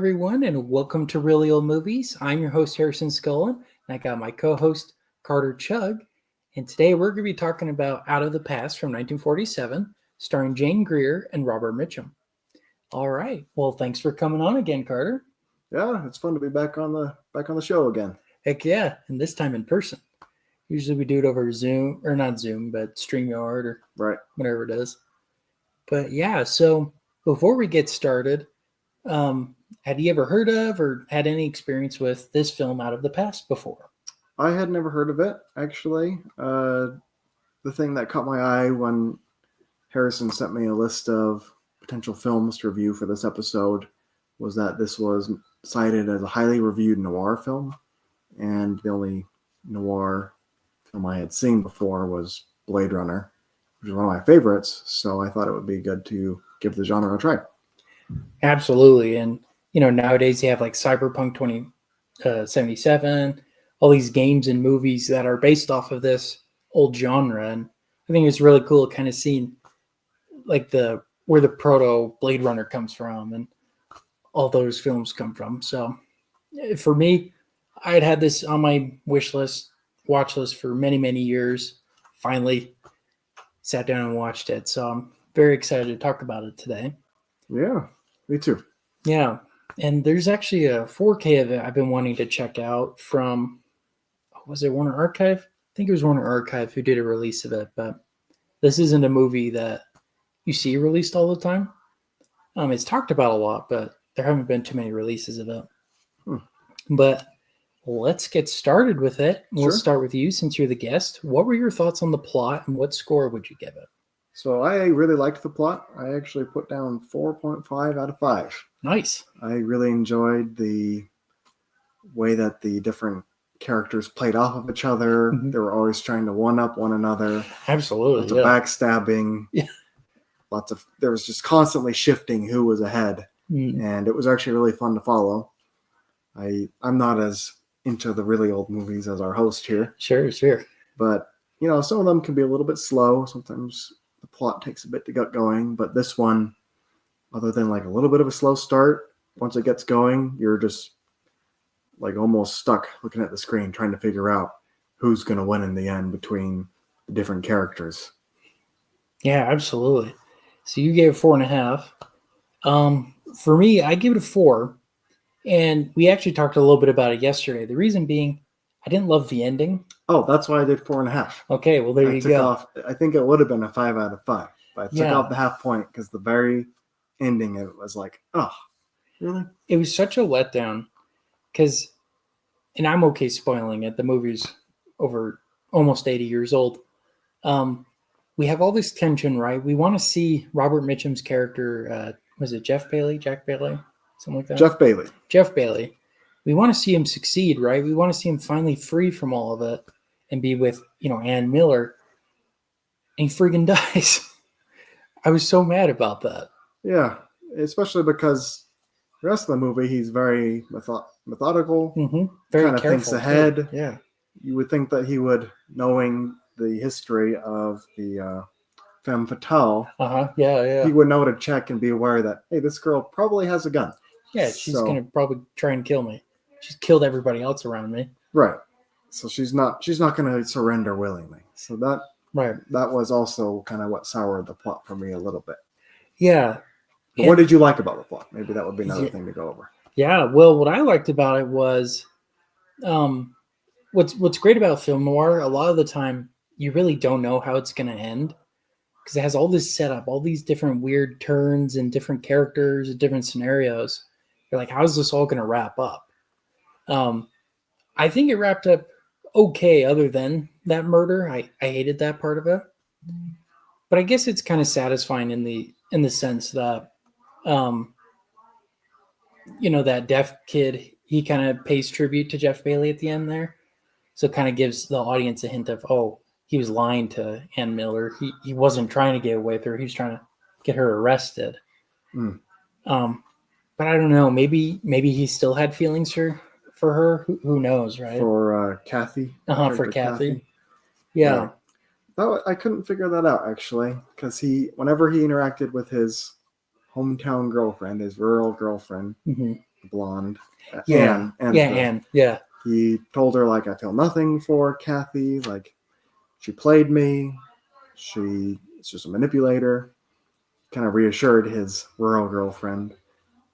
everyone, and welcome to Really Old Movies. I'm your host, Harrison Scullin, and I got my co-host, Carter Chug. And today we're going to be talking about Out of the Past from 1947, starring Jane Greer and Robert Mitchum. All right. Well, thanks for coming on again, Carter. Yeah, it's fun to be back on the show again. Heck yeah, and this time in person. Usually we do it over Zoom, or not Zoom, but StreamYard or whatever it is. But yeah, so before we get started, had you ever heard of or had any experience with this film Out of the Past before? I had never heard of it, actually. The thing that caught my eye when Harrison sent me a list of potential films to review for this episode was that this was cited as a highly reviewed noir film, and the only noir film I had seen before was Blade Runner, which is one of my favorites, so I thought it would be good to give the genre a try. Absolutely. And, nowadays you have like Cyberpunk 2077, all these games and movies that are based off of this old genre. And I think it's really cool kind of seeing like where the proto Blade Runner comes from and all those films come from. So for me, I'd had this on my watch list for many, many years. Finally sat down and watched it. So I'm very excited to talk about it today. Yeah, me too. Yeah. And there's actually a 4K of it I've been wanting to check out from, was it Warner Archive? I think it was Warner Archive who did a release of it, but this isn't a movie that you see released all the time. It's talked about a lot, but there haven't been too many releases of it. But let's get started with it. We'll start with you since you're the guest. What were your thoughts on the plot and what score would you give it? So I really liked the plot. I actually put down 4.5 out of 5. Nice. I really enjoyed the way that the different characters played off of each other. Mm-hmm. They were always trying to one-up one another. Absolutely. Lots of backstabbing. Yeah. There was just constantly shifting who was ahead. And it was actually really fun to follow. I'm not as into the really old movies as our host here. Sure. But, some of them can be a little bit slow. Sometimes the plot takes a bit to get going. But this one, other than like a little bit of a slow start, once it gets going, you're just like almost stuck looking at the screen trying to figure out who's going to win in the end between the different characters. Yeah, absolutely. So you gave 4.5. For me, I give it a 4. And we actually talked a little bit about it yesterday. The reason being, I didn't love the ending. Oh, that's why I did 4.5. Okay, well, there you go. I think it would have been a 5 out of 5. But I took off the half point because the very ending, it was like, oh, really? It was such a letdown because, and I'm okay spoiling it, the movie's over almost 80 years old. We have all this tension, right? We want to see Robert Mitchum's character, was it Jack Bailey? Something like that? Jeff Bailey. We want to see him succeed, right? We want to see him finally free from all of it and be with, Ann Miller. And he friggin' dies. I was so mad about that. Yeah, especially because the rest of the movie, he's very methodical. Mm-hmm. Very kind of careful, thinks ahead. Too. Yeah. You would think that he would, knowing the history of the femme fatale. Yeah. He would know to check and be aware that, hey, this girl probably has a gun. Yeah, she's going to probably try and kill me. She's killed everybody else around me. Right. So she's not going to surrender willingly. So that was also kind of what soured the plot for me a little bit. Yeah. But what did you like about the plot? Maybe that would be another thing to go over. Yeah, well, what I liked about it was what's great about film noir, a lot of the time you really don't know how it's going to end because it has all this setup, all these different weird turns and different characters and different scenarios. You're like, how's this all going to wrap up? I think it wrapped up okay other than that murder. I hated that part of it. But I guess it's kind of satisfying in the sense that, that deaf kid, he kind of pays tribute to Jeff Bailey at the end there. So it kind of gives the audience a hint of, oh, he was lying to Ann Miller. He wasn't trying to get away with her. He was trying to get her arrested. But I don't know. Maybe he still had feelings for her. Who knows, right? For Kathy. For Kathy. Yeah. I couldn't figure that out, actually, because whenever he interacted with his hometown girlfriend, his rural girlfriend, blonde. Yeah, Anne. Yeah, He told her, like, I feel nothing for Kathy. Like, she played me. She's just a manipulator. Kind of reassured his rural girlfriend.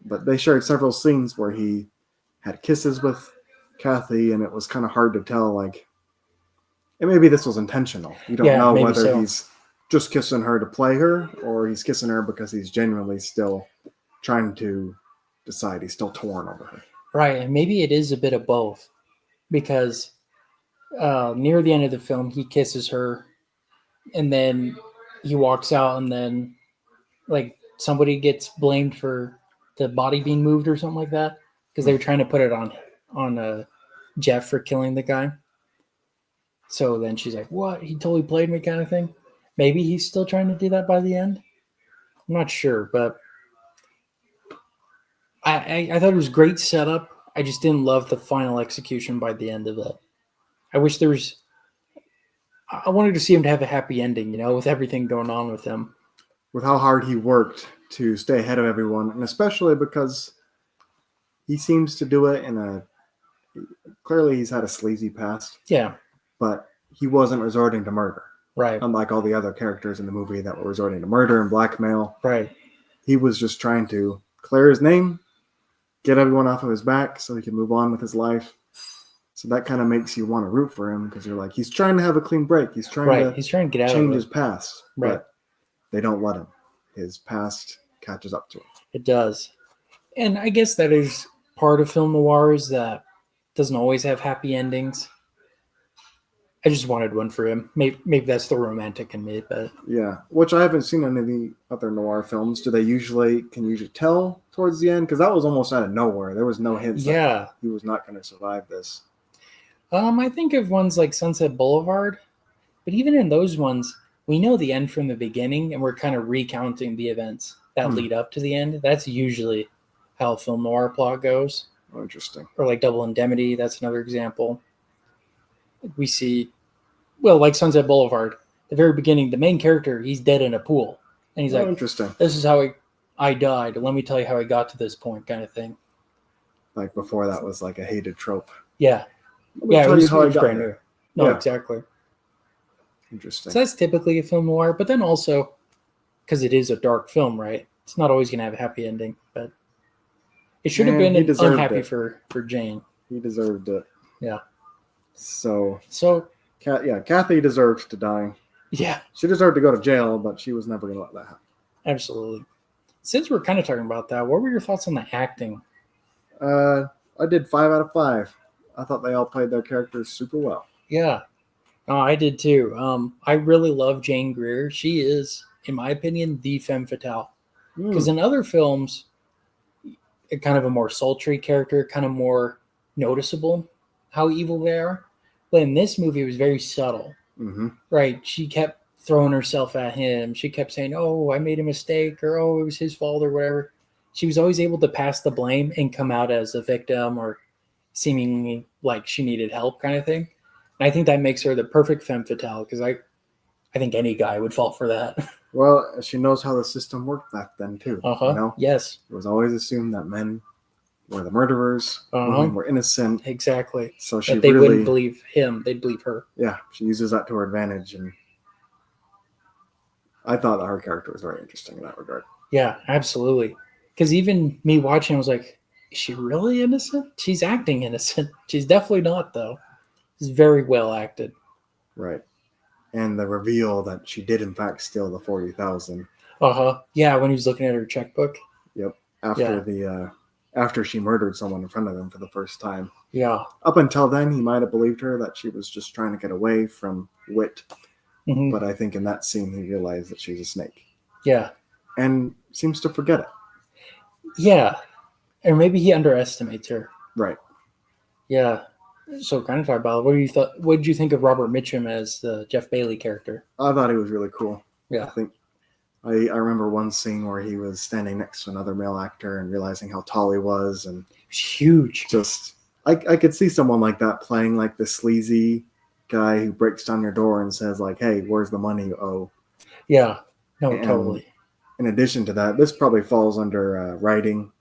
But they shared several scenes where he had kisses with Kathy, and it was kind of hard to tell, like, and maybe this was intentional. You don't yeah, know maybe whether so. he's just kissing her to play her or he's kissing her because he's genuinely still trying to decide. He's still torn over her. Right, and maybe it is a bit of both because near the end of the film, he kisses her, and then he walks out, and then like somebody gets blamed for the body being moved or something like that because they were trying to put it on Jeff for killing the guy. So then she's like, "What? He totally played me," kind of thing. Maybe he's still trying to do that by the end. I'm not sure, but I thought it was great setup. I just didn't love the final execution by the end of it. I wish there was. I wanted to see him to have a happy ending, with everything going on with him. With how hard he worked to stay ahead of everyone, and especially because he seems to do it in a clearly he's had a sleazy past, Yeah, but he wasn't resorting to murder. right, Unlike all the other characters in the movie that were resorting to murder and blackmail, right. he was just trying to clear his name, get everyone off of his back so he can move on with his life. So that kind of makes you want to root for him because you're like, he's trying to have a clean break. He's trying Right, to he's trying to get out change of his it. past, Right. but they don't let him. His past catches up to him. It does, and I guess that is part of film noir is that it doesn't always have happy endings. I just wanted one for him. Maybe that's the romantic in me, but Yeah, which I haven't seen any of the other noir films. Can you usually tell towards the end? Because that was almost out of nowhere. There was no hints that yeah. he was not going to survive this. I think of ones like Sunset Boulevard, but even in those ones, we know the end from the beginning, and we're kind of recounting the events that lead up to the end. That's usually how a film noir plot goes. Oh, interesting. Or like Double Indemnity, that's another example. We see, well, like Sunset Boulevard, the very beginning, the main character, he's dead in a pool. And he's like, interesting. this is how I died. Let me tell you how I got to this point, kind of thing. Like before that was like a hated trope. Yeah. Let me tell you how I got brand here. new. No, Yeah. exactly. Interesting. So that's typically a film noir, but then also, because it is a dark film, right? It's not always going to have a happy ending, but it should have been unhappy for Jane. He deserved it. Yeah. So, yeah, Kathy deserved to die. Yeah. She deserved to go to jail, but she was never going to let that happen. Absolutely. Since we're kind of talking about that, what were your thoughts on the acting? I did 5 out of 5. I thought they all played their characters super well. Yeah. Oh, I did too. I really love Jane Greer. She is, in my opinion, the femme fatale. Because in other films, kind of a more sultry character, kind of more noticeable how evil they are. But in this movie, it was very subtle. Mm-hmm. Right? She kept throwing herself at him. She kept saying, "Oh, I made a mistake," or "Oh, it was his fault," or whatever. She was always able to pass the blame and come out as a victim or seemingly like she needed help, kind of thing. And I think that makes her the perfect femme fatale because I think any guy would fall for that. Well, she knows how the system worked back then too. Yes. It was always assumed that men were the murderers, women were innocent. Exactly. So they wouldn't believe him; they'd believe her. Yeah, she uses that to her advantage, and I thought that her character was very interesting in that regard. Yeah, absolutely. Because even me watching, I was like, is she really innocent? She's acting innocent. She's definitely not, though. It's very well acted. Right. And the reveal that she did, in fact, steal the 40,000. Yeah, when he was looking at her checkbook. Yep. After she murdered someone in front of him for the first time. Yeah. Up until then, he might have believed her that she was just trying to get away from Wit. Mm-hmm. But I think in that scene, he realized that she's a snake. Yeah. And seems to forget it. Yeah. Or maybe he underestimates her. Right. Yeah. So kind of talk about what did you think of Robert Mitchum as the Jeff Bailey character? I thought he was really cool. Yeah. I think I remember one scene where he was standing next to another male actor and realizing how tall he was, and it was huge. Just I could see someone like that playing like the sleazy guy who breaks down your door and says like, "Hey, where's the money you owe?" Yeah. No, totally. In addition to that, this probably falls under writing,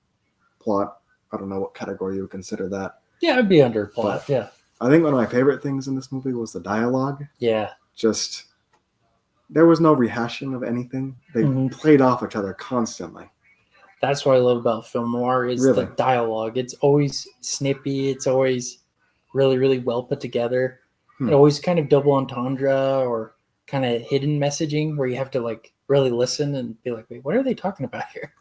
plot, I don't know what category you would consider that. Yeah, it'd be under plot. But Yeah. I think one of my favorite things in this movie was the dialogue. Yeah. Just there was no rehashing of anything. They played off each other constantly. That's what I love about film noir is Really? the dialogue. It's always snippy. It's always really, really well put together. It always kind of double entendre or kind of hidden messaging where you have to like really listen and be like, wait, what are they talking about here?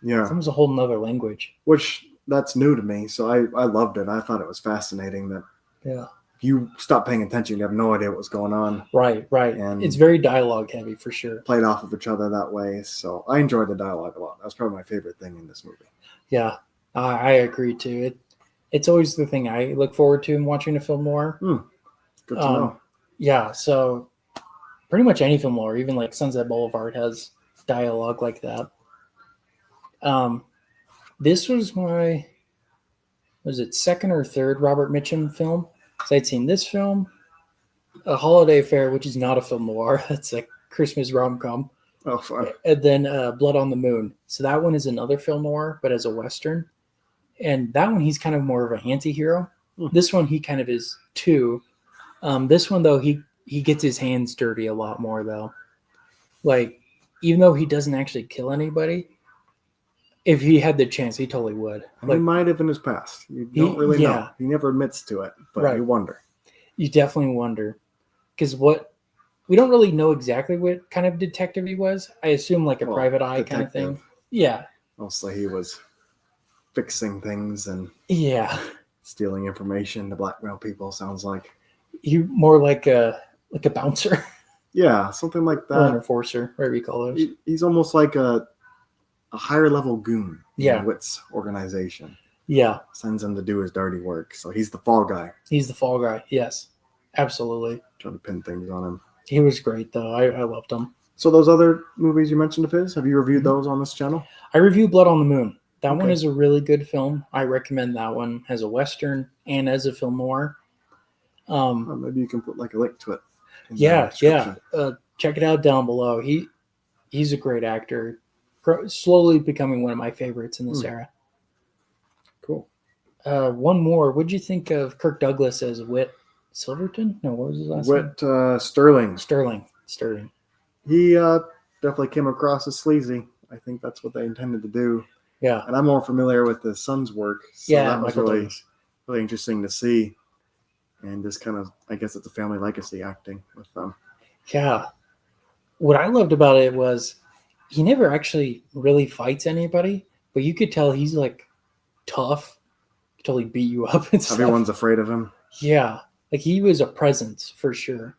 Yeah. It's almost a whole nother language. Which that's new to me, so I loved it. I thought it was fascinating that if you stop paying attention, you have no idea what was going on. Right. And it's very dialogue heavy for sure. Played off of each other that way, so I enjoyed the dialogue a lot. That was probably my favorite thing in this movie. Yeah, I agree too. It's always the thing I look forward to in watching a film noir. Good to know. Yeah, so pretty much any film noir, even like Sunset Boulevard, has dialogue like that. This was second or third Robert Mitchum film? So I'd seen this film, A Holiday Affair, which is not a film noir. It's a Christmas rom-com. Oh, fun. And then Blood on the Moon. So that one is another film noir, but as a Western. And that one, he's kind of more of a anti-hero. This one, he kind of is too. This one, though, he gets his hands dirty a lot more, though. Like, even though he doesn't actually kill anybody, if he had the chance, he totally would. And he might have in his past. You don't really know. He never admits to it, but you wonder. You definitely wonder. Because we don't really know exactly what kind of detective he was. I assume like a private eye kind of thing. Yeah. Mostly he was fixing things and stealing information to blackmail people, sounds like. He more like a bouncer. Yeah, something like that. Or an enforcer, whatever you call those. He's almost like a higher level goon in Witt's organization. Yeah. Sends him to do his dirty work. So he's the fall guy. He's the fall guy, yes. Absolutely. Trying to pin things on him. He was great, though. I loved him. So those other movies you mentioned of his, have you reviewed those on this channel? I reviewed Blood on the Moon. That one is a really good film. I recommend that one as a Western and as a film noir. Maybe you can put like a link to it. Yeah. Check it out down below. He's a great actor. Slowly becoming one of my favorites in this era. Cool. One more. What'd you think of Kirk Douglas as Whit Silverton? No, what was his last name? Whit Sterling. Sterling. He definitely came across as sleazy. I think that's what they intended to do. Yeah. And I'm more familiar with his son's work. So that was really interesting to see. And just kind of, I guess it's a family legacy acting with them. Yeah. What I loved about it was he never actually really fights anybody, but you could tell he's like tough. He totally beat you up and stuff. Everyone's afraid of him. Yeah. Like he was a presence for sure.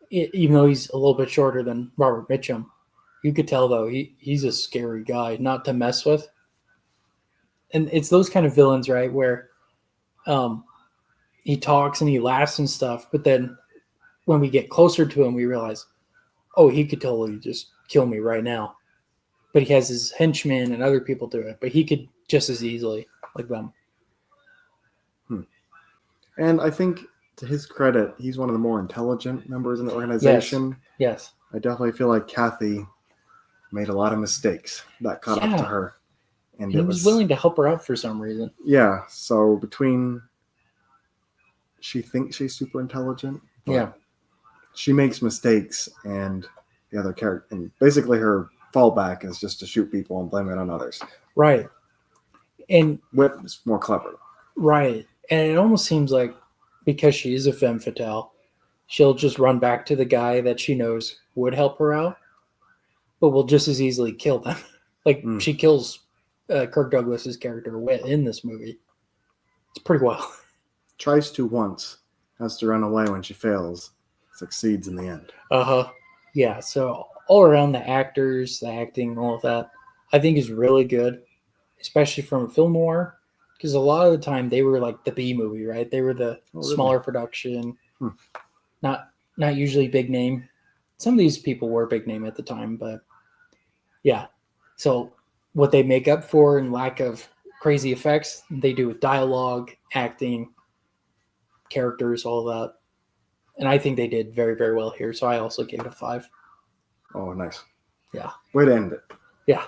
Even though he's a little bit shorter than Robert Mitchum. You could tell, though, he's a scary guy not to mess with. And it's those kind of villains, right, where he talks and he laughs and stuff, but then when we get closer to him, we realize, oh, he could totally just kill me right now. But he has his henchmen and other people do it, but he could just as easily, like them. And I think, to his credit, he's one of the more intelligent members in the organization. Yes. I definitely feel like Kathy made a lot of mistakes that caught up to her. And he was willing to help her out for some reason. Yeah, so she thinks she's super intelligent. She makes mistakes, and the other character, and basically her fallback is just to shoot people and blame it on others. Right. And Whit is more clever. Right. And it almost seems like because she is a femme fatale, she'll just run back to the guy that she knows would help her out, but will just as easily kill them. She kills Kirk Douglas's character Whit in this movie. It's pretty wild. Tries to once, has to run away when she fails, succeeds in the end. Yeah, so all around the actors, the acting, all of that, I think is really good, especially from a film noir, because a lot of the time they were like the B movie, right? They were the smaller production, not usually big name. Some of these people were big name at the time, but yeah. So what they make up for in lack of crazy effects, they do with dialogue, acting, characters, all that. And I think they did very, very well here. So I also gave it a 5. Oh, nice. Yeah. Way to end it. Yeah.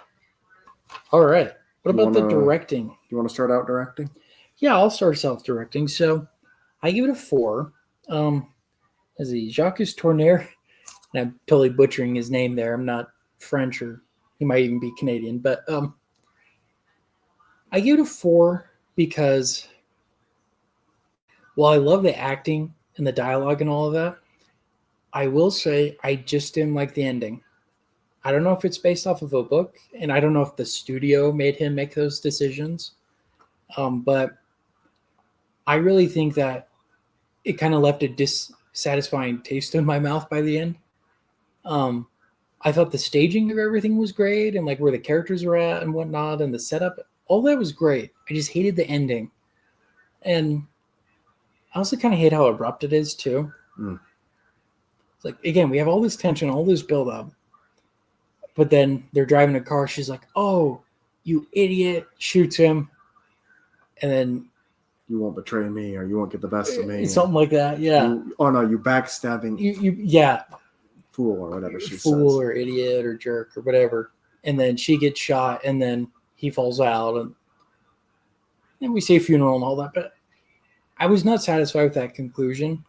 All right. What about the directing? You want to start out directing? Yeah, I'll start self-directing. So I give it a 4. As he Jacques Tourneur, and I'm totally butchering his name there. I'm not French, or he might even be Canadian, but I give it a 4 because while I love the acting and the dialogue and all of that, I will say I just didn't like the ending. I don't know if it's based off of a book, and I don't know if the studio made him make those decisions. But I really think that it kind of left a dissatisfying taste in my mouth by the end. Um, I thought the staging of everything was great, and like where the characters were at and whatnot, and the setup, all that was great. I just hated the ending, and I also kind of hate how abrupt it is too. It's like, again, we have all this tension, all this build up, but then they're driving a car. She's like, "Oh, you idiot!" Shoots him, and then you won't betray me, or you won't get the best of me. Something like that, yeah. You backstabbing. Yeah. Fool or whatever she says. Fool or idiot or jerk or whatever. And then she gets shot, and then he falls out, and we say funeral and all that. But I was not satisfied with that conclusion,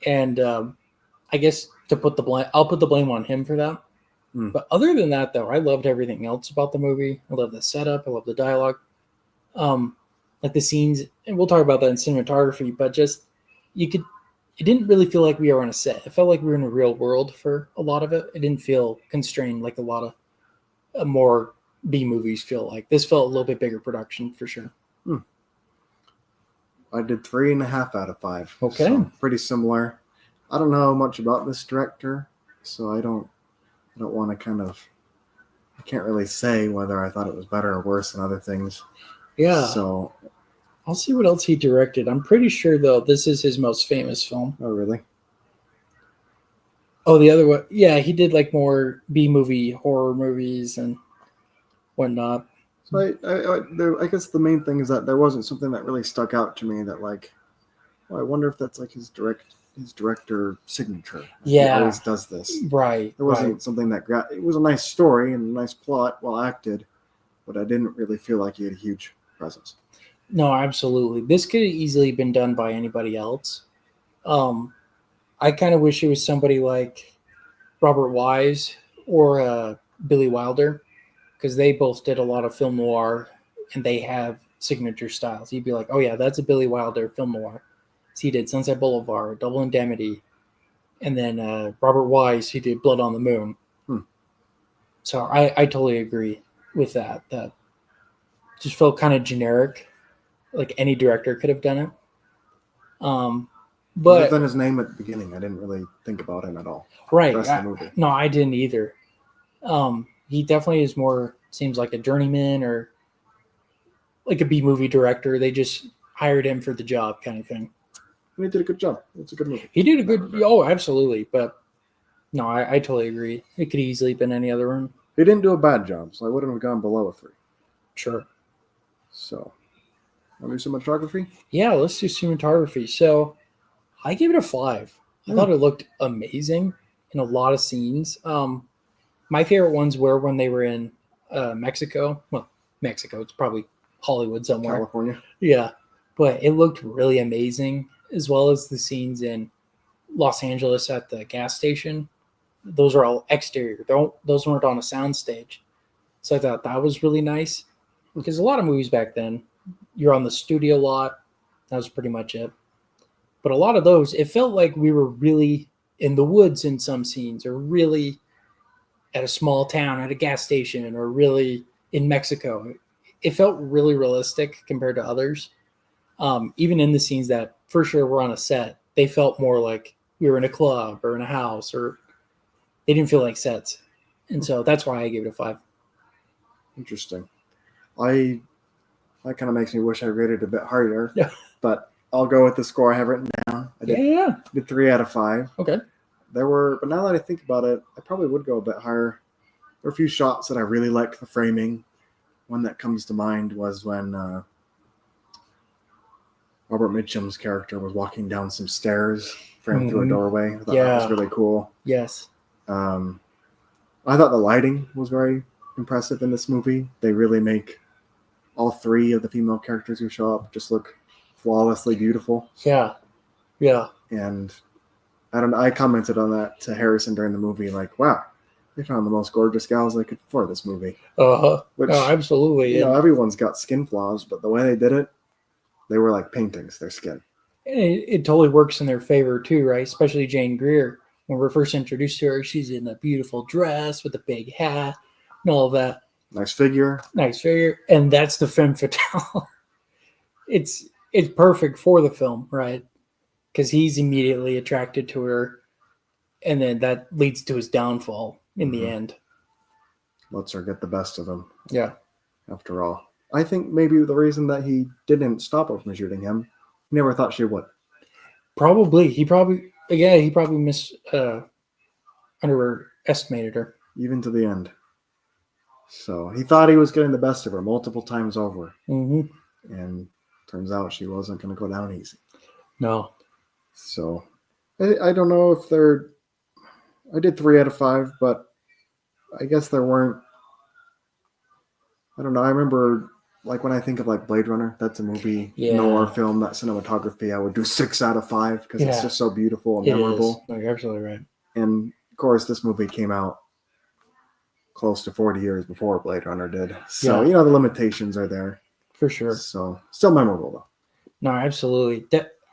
and I guess I'll put the blame on him for that. But other than that, though, I loved everything else about the movie. I love the setup. I love the dialogue. Like the scenes, and we'll talk about that in cinematography, but just it didn't really feel like we were on a set. It felt like we were in a real world for a lot of it. It didn't feel constrained like a lot of more B movies feel like. This felt a little bit bigger production for sure. I did 3.5 out of 5. Okay. So pretty similar. I don't know much about this director, so I don't want to I can't really say whether I thought it was better or worse than other things. Yeah. So I'll see what else he directed. I'm pretty sure, though, this is his most famous film. Oh, really? Oh, the other one. Yeah, he did like more B-movie horror movies and whatnot. So I guess the main thing is that there wasn't something that really stuck out to me that I wonder if that's like his director signature. Yeah. He always does this. Right. There wasn't something that it was a nice story and a nice plot, well acted, but I didn't really feel like he had a huge presence. No, absolutely. This could have easily been done by anybody else. I kind of wish it was somebody like Robert Wise or Billy Wilder, because they both did a lot of film noir, and they have signature styles. You'd be like, oh yeah, that's a Billy Wilder film noir. So he did Sunset Boulevard, Double Indemnity, and then Robert Wise, he did Blood on the Moon. So I totally agree with that. That just felt kind of generic. Like any director could have done it. But other than his name at the beginning, I didn't really think about him at all. Right. No, I didn't either. He definitely is more, seems like a journeyman or like a B-movie director. They just hired him for the job kind of thing. And he did a good job. It's a good movie. He did a good, absolutely. But no, I totally agree. It could easily have been any other one. He didn't do a bad job, so I wouldn't have gone below a 3. Sure. So, want to do cinematography? Yeah, let's do cinematography. So, I gave it a 5. I thought it looked amazing in a lot of scenes. My favorite ones were when they were in Mexico. Well, Mexico, it's probably Hollywood somewhere. California. Yeah, but it looked really amazing, as well as the scenes in Los Angeles at the gas station. Those are all exterior. Those weren't on a sound stage. So I thought that was really nice, because a lot of movies back then, you're on the studio lot. That was pretty much it. But a lot of those, it felt like we were really in the woods in some scenes, or really at a small town at a gas station, or really in Mexico. It felt really realistic compared to others. Even in the scenes that for sure were on a set, they felt more like we were in a club or in a house, or they didn't feel like sets. And so that's why I gave it a 5. Interesting. That kind of makes me wish I rated it a bit harder. Yeah. But I'll go with the score I have written down. I did 3 out of 5. Okay. But now that I think about it, I probably would go a bit higher. There were a few shots that I really liked the framing. One that comes to mind was when Robert Mitchum's character was walking down some stairs, framed through a doorway. I thought that was really cool. Yes. I thought the lighting was very impressive in this movie. They really make all three of the female characters who show up just look flawlessly beautiful. Yeah. And I don't know, I commented on that to Harrison during the movie, like, wow, they found the most gorgeous gals they could for this movie. Which, no, absolutely. Everyone's got skin flaws, but the way they did it, they were like paintings, their skin. It totally works in their favor too, right? Especially Jane Greer. When we're first introduced to her, she's in a beautiful dress with a big hat and all that. Nice figure. And that's the femme fatale. It's perfect for the film, right? Because he's immediately attracted to her, and then that leads to his downfall in the end. Lets her get the best of him. Yeah. After all, I think maybe the reason that he didn't stop her from shooting him, he never thought she would. Probably. He probably underestimated her. Even to the end. So he thought he was getting the best of her multiple times over. Mm-hmm. And turns out she wasn't going to go down easy. No. So I don't know if they're... I did 3 out of 5, but I guess there weren't... I don't know. I remember, like, when I think of, like, Blade Runner, that's a movie, noir film, that cinematography, I would do 6 out of 5 because it's just so beautiful and memorable. No, you're absolutely right. And, of course, this movie came out close to 40 years before Blade Runner did. So, the limitations are there. For sure. So, still memorable, though. No, absolutely.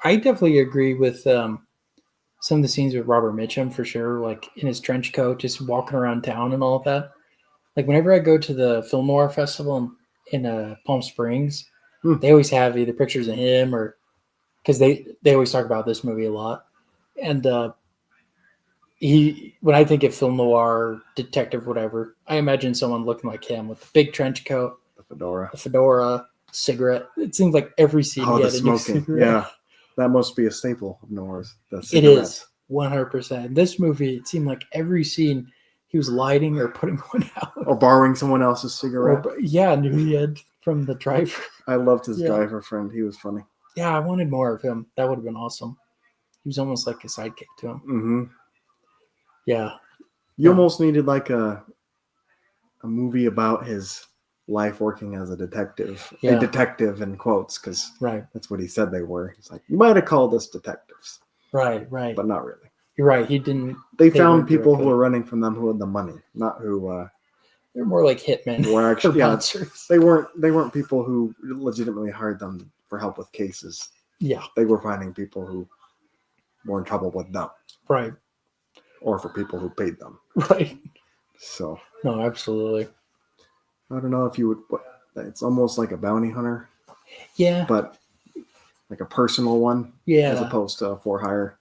I definitely agree with some of the scenes with Robert Mitchum, for sure, like in his trench coat, just walking around town and all of that. Like, whenever I go to the Film Noir Festival in Palm Springs, they always have either pictures of him or... Because they always talk about this movie a lot. And when I think of film noir, detective, whatever, I imagine someone looking like him with the big trench coat, the fedora, cigarette. It seems like every scene he had a new cigarette. Yeah, that must be a staple of noirs. It is 100%. This movie, it seemed like every scene he was lighting or putting one out, or borrowing someone else's cigarette. Knew he had from the driver. I loved his driver friend. He was funny. Yeah, I wanted more of him. That would have been awesome. He was almost like a sidekick to him. Mm-hmm. Yeah. You almost needed like a movie about his life working as a detective. A detective in quotes, because that's what he said they were. He's like, you might have called us detectives. Right. But not really. You're right. He didn't. They found people who were running from them who had the money, not who... They're more like hitmen. Were actually, they weren't people who legitimately hired them for help with cases. Yeah. They were finding people who were in trouble with them. Right. Or for people who paid them. Right. So. No, absolutely. I don't know if you would... It's almost like a bounty hunter. Yeah. But like a personal one. Yeah. As opposed to a for hire.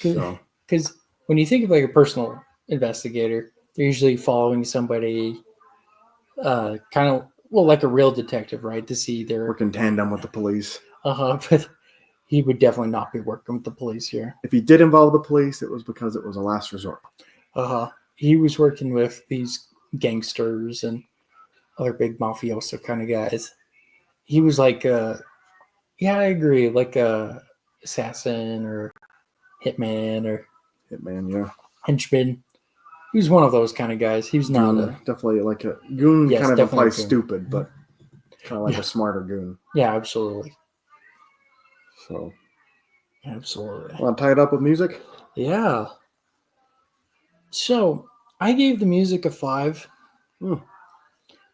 Because when you think of like a personal investigator, they're usually following somebody kind of, like a real detective, right? To see their... Work in tandem with the police. But he would definitely not be working with the police here. If he did involve the police, it was because it was a last resort. He was working with these gangsters and other big mafioso kind of guys. He was like I agree, like a assassin or hitman or henchman. He was one of those kind of guys. He was not definitely like a goon. Kind of implies stupid, but kind of like a smarter goon. Yeah, absolutely. So, absolutely. Want to tie it up with music? Yeah. So I gave the music a 5,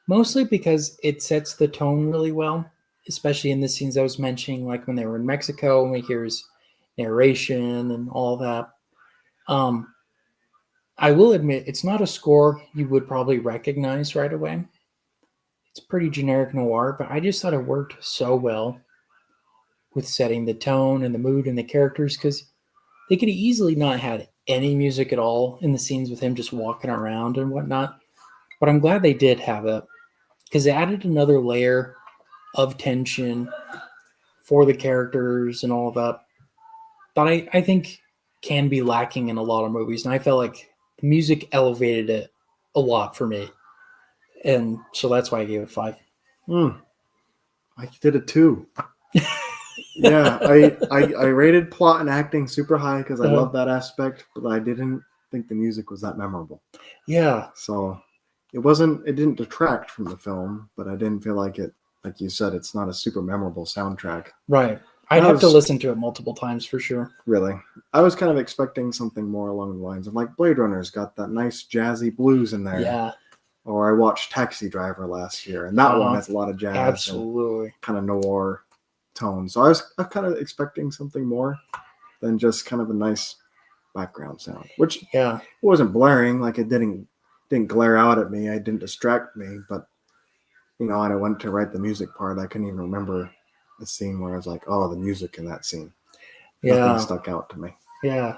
mostly because it sets the tone really well, especially in the scenes I was mentioning, like when they were in Mexico, when we hear his narration and all that. I will admit, it's not a score you would probably recognize right away. It's pretty generic noir, but I just thought it worked so well with setting the tone and the mood and the characters, because they could easily not had any music at all in the scenes with him just walking around and whatnot. But I'm glad they did have it, because it added another layer of tension for the characters and all of that I think can be lacking in a lot of movies. And I felt like the music elevated it a lot for me. And so that's why I gave it 5. I did it too. Yeah, I rated plot and acting super high because I love that aspect, but I didn't think the music was that memorable. Yeah. So It didn't detract from the film, but I didn't feel like it. Like you said, it's not a super memorable soundtrack. Right. I'd have to listen to it multiple times for sure. Really, I was kind of expecting something more along the lines of like Blade Runner's got that nice jazzy blues in there. Yeah. Or I watched Taxi Driver last year, and that one has a lot of jazz, absolutely, and kind of noir tone. So I was kind of expecting something more than just kind of a nice background sound, which yeah, it wasn't blaring, like it didn't glare out at me. It didn't distract me, but when I went to write the music part, I couldn't even remember the scene where I was like, oh, the music in that scene. Nothing stuck out to me. Yeah.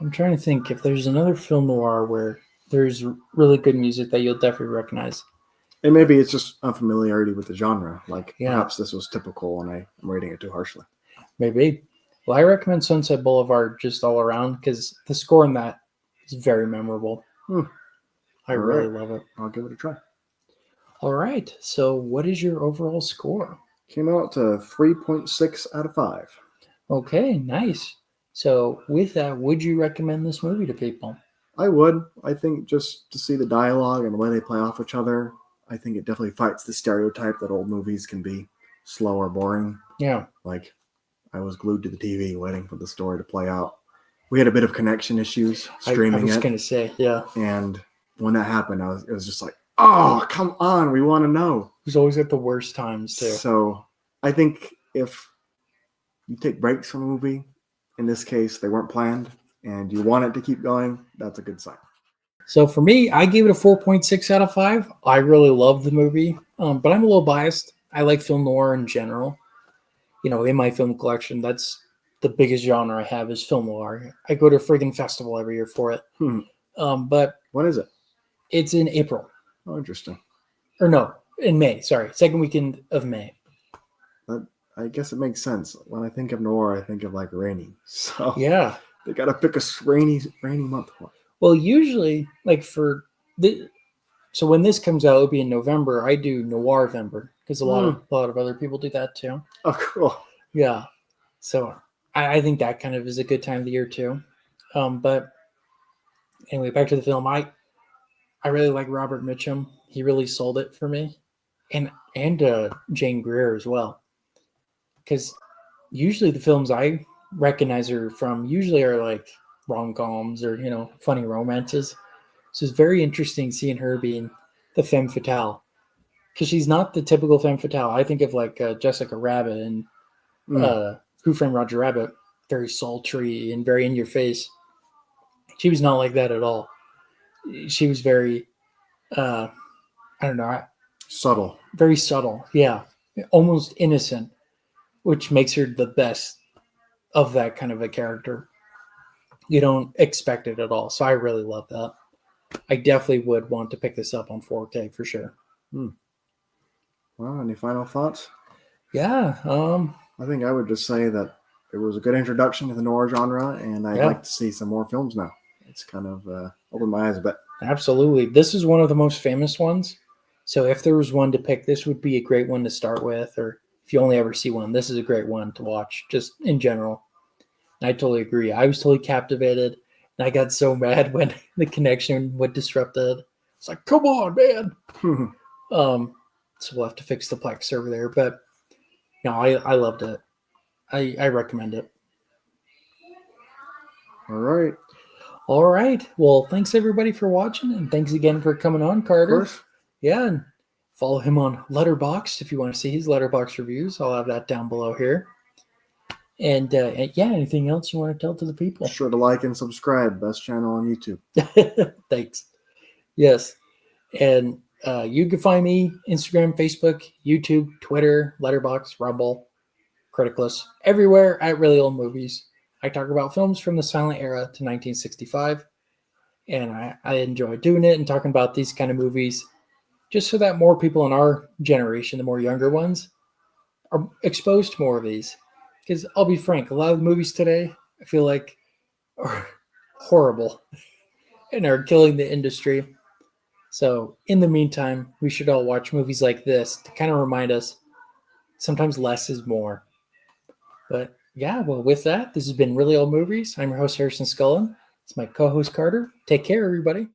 I'm trying to think if there's another film noir where there's really good music that you'll definitely recognize. And maybe it's just unfamiliarity with the genre. Like perhaps this was typical and I'm rating it too harshly. Maybe. Well, I recommend Sunset Boulevard just all around because the score in that is very memorable. I really love it. I'll give it a try. All right. So what is your overall score? Came out to 3.6 out of 5. Okay, nice. So with that, would you recommend this movie to people? I would. I think just to see the dialogue and the way they play off each other, I think it definitely fights the stereotype that old movies can be slow or boring. Yeah. Like, I was glued to the TV waiting for the story to play out. We had a bit of connection issues streaming it. I was going to say, yeah. And when that happened, it was just like, oh, come on, we want to know. It was always at the worst times, too. So I think if you take breaks from a movie, in this case, they weren't planned, and you want it to keep going, that's a good sign. So for me, I gave it a 4.6 out of 5. I really love the movie, but I'm a little biased. I like film noir in general. In my film collection, that's the biggest genre I have is film noir. I go to a friggin' festival every year for it. But when is it? It's in April. Oh, interesting. Or no, in May. Sorry, second weekend of May. I guess it makes sense. When I think of noir, I think of like rainy. So yeah, they got to pick a rainy month for it. Well, usually, like so when this comes out, it'll be in November. I do Noirvember because a lot of other people do that too. Oh, cool. Yeah, so I think that kind of is a good time of the year too. But anyway, back to the film. I really like Robert Mitchum. He really sold it for me, and Jane Greer as well. Because usually the films I recognize her from are like rom-coms or funny romances. So it's very interesting seeing her being the femme fatale, because she's not the typical femme fatale. I think of like Jessica Rabbit and Who Framed Roger Rabbit, very sultry and very in your face. She was not like that at all. She was very, I don't know, subtle, very subtle. Yeah, almost innocent, which makes her the best of that kind of a character. You don't expect it at all. So I really love that. I definitely would want to pick this up on 4K for sure. Well, any final thoughts? Yeah. I think I would just say that it was a good introduction to the noir genre, and I'd like to see some more films now. It's kind of opened my eyes a bit. Absolutely. This is one of the most famous ones. So if there was one to pick, this would be a great one to start with. Or if you only ever see one, this is a great one to watch just in general. And I totally agree. I was totally captivated. And I got so mad when the connection was disrupted. It's like, come on, man. So we'll have to fix the Plex over there. But I loved it. I recommend it. All right. Well, thanks everybody for watching, and thanks again for coming on, Carter. Of course. Yeah, and follow him on Letterboxd if you want to see his Letterboxd reviews. I'll have that down below here. And anything else you want to tell to the people? Be sure to like and subscribe. Best channel on YouTube. Thanks. Yes. And you can find me Instagram, Facebook, YouTube, Twitter, Letterboxd, Rumble, Criticless, everywhere at Really Old Movies. I talk about films from the silent era to 1965. And I enjoy doing it and talking about these kind of movies just so that more people in our generation, the more younger ones, are exposed to more of these. Because I'll be frank, a lot of the movies today, I feel like, are horrible and are killing the industry. So in the meantime, we should all watch movies like this to kind of remind us sometimes less is more. But yeah, well, with that, this has been Really Old Movies. I'm your host, Harrison Scullin. It's my co-host, Carter. Take care, everybody.